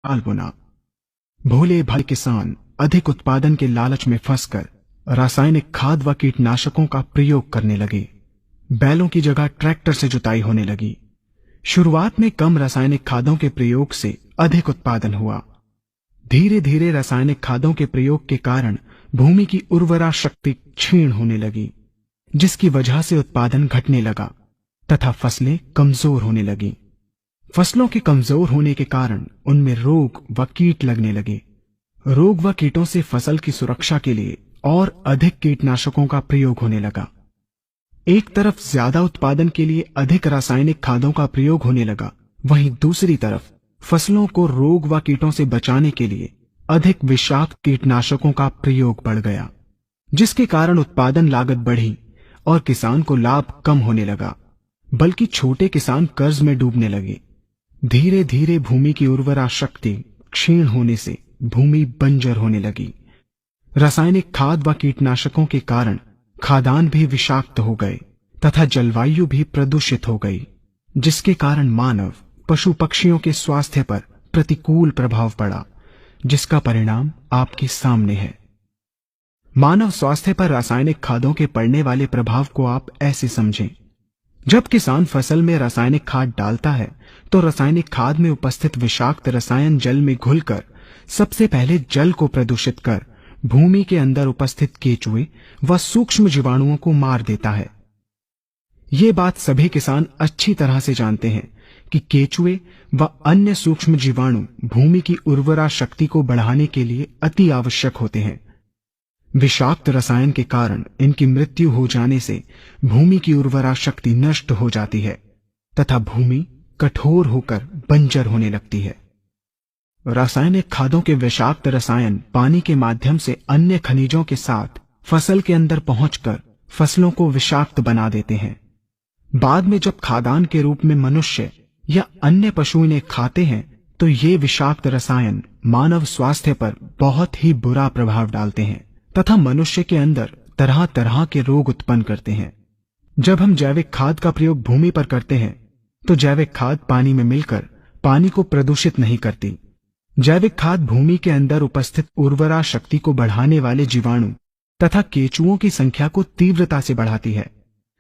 साल बुना। भोले भाले किसान अधिक उत्पादन के लालच में फंसकर रासायनिक खाद व कीटनाशकों का प्रयोग करने लगे। बैलों की जगह ट्रैक्टर से जुताई होने लगी। शुरुआत में कम रासायनिक खादों के प्रयोग से अधिक उत्पादन हुआ। धीरे धीरे रासायनिक खादों के प्रयोग के कारण भूमि की उर्वरा शक्ति क्षीण होने लगी, जिसकी वजह से उत्पादन घटने लगा तथा फसलें कमजोर होने लगी। फसलों के कमजोर होने के कारण उनमें रोग व कीट लगने लगे। रोग व कीटों से फसल की सुरक्षा के लिए और अधिक कीटनाशकों का प्रयोग होने लगा। एक तरफ ज्यादा उत्पादन के लिए अधिक रासायनिक खादों का प्रयोग होने लगा, वहीं दूसरी तरफ फसलों को रोग व कीटों से बचाने के लिए अधिक विषाक्त कीटनाशकों का प्रयोग बढ़ गया, जिसके कारण उत्पादन लागत बढ़ी और किसान को लाभ कम होने लगा, बल्कि छोटे किसान कर्ज में डूबने लगे। धीरे धीरे भूमि की उर्वरा शक्ति क्षीण होने से भूमि बंजर होने लगी। रासायनिक खाद व कीटनाशकों के कारण खाद्यान्न भी विषाक्त हो गए तथा जलवायु भी प्रदूषित हो गई, जिसके कारण मानव पशु पक्षियों के स्वास्थ्य पर प्रतिकूल प्रभाव पड़ा, जिसका परिणाम आपके सामने है। मानव स्वास्थ्य पर रासायनिक खादों के पड़ने वाले प्रभाव को आप ऐसे समझें। जब किसान फसल में रासायनिक खाद डालता है तो रासायनिक खाद में उपस्थित विषाक्त रसायन जल में घुलकर सबसे पहले जल को प्रदूषित कर भूमि के अंदर उपस्थित केचुए व सूक्ष्म जीवाणुओं को मार देता है। ये बात सभी किसान अच्छी तरह से जानते हैं कि केचुए व अन्य सूक्ष्म जीवाणु भूमि की उर्वरा शक्ति को बढ़ाने के लिए अति आवश्यक होते हैं। विषाक्त रसायन के कारण इनकी मृत्यु हो जाने से भूमि की उर्वरा शक्ति नष्ट हो जाती है तथा भूमि कठोर होकर बंजर होने लगती है। रासायनिक खादों के विषाक्त रसायन पानी के माध्यम से अन्य खनिजों के साथ फसल के अंदर पहुंचकर फसलों को विषाक्त बना देते हैं। बाद में जब खाद्यान्न के रूप में मनुष्य या अन्य पशु इन्हें खाते हैं तो ये विषाक्त रसायन मानव स्वास्थ्य पर बहुत ही बुरा प्रभाव डालते हैं तथा मनुष्य के अंदर तरह तरह के रोग उत्पन्न करते हैं। जब हम जैविक खाद का प्रयोग भूमि पर करते हैं तो जैविक खाद पानी में मिलकर पानी को प्रदूषित नहीं करती। जैविक खाद भूमि के अंदर उपस्थित उर्वरा शक्ति को बढ़ाने वाले जीवाणु तथा केचुओं की संख्या को तीव्रता से बढ़ाती है,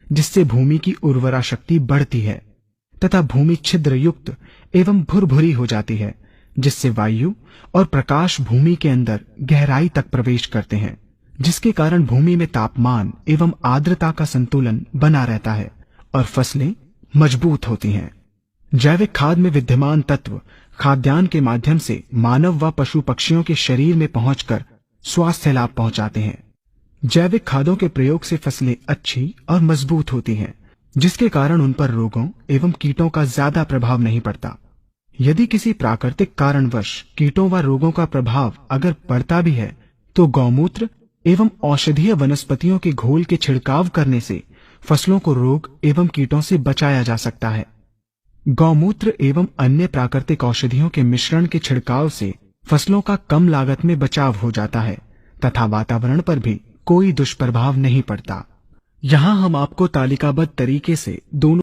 जिससे भूमि की उर्वरा शक्ति बढ़ती है तथा भूमि छिद्र युक्त एवं भुरभुरी हो जाती है, जिससे वायु और प्रकाश भूमि के अंदर गहराई तक प्रवेश करते हैं, जिसके कारण भूमि में तापमान एवं आर्द्रता का संतुलन बना रहता है और फसलें मजबूत होती हैं। जैविक खाद में विद्यमान तत्व खाद्यान्न के माध्यम से मानव व पशु पक्षियों के शरीर में पहुंचकर स्वास्थ्य लाभ पहुंचाते हैं। जैविक खादों के प्रयोग से फसलें अच्छी और मजबूत होती हैं, जिसके कारण उन पर रोगों एवं कीटों का ज्यादा प्रभाव नहीं पड़ता। यदि किसी प्राकृतिक कारणवश कीटों व रोगों का प्रभाव अगर पड़ता भी है तो गौमूत्र एवं औषधीय वनस्पतियों के घोल के छिड़काव करने से फसलों को रोग एवं कीटों से बचाया जा सकता है। गौमूत्र एवं अन्य प्राकृतिक औषधियों के मिश्रण के छिड़काव से फसलों का कम लागत में बचाव हो जाता है तथा वातावरण पर भी कोई दुष्प्रभाव नहीं पड़ता। यहाँ हम आपको तालिकाबद्ध तरीके से दोनों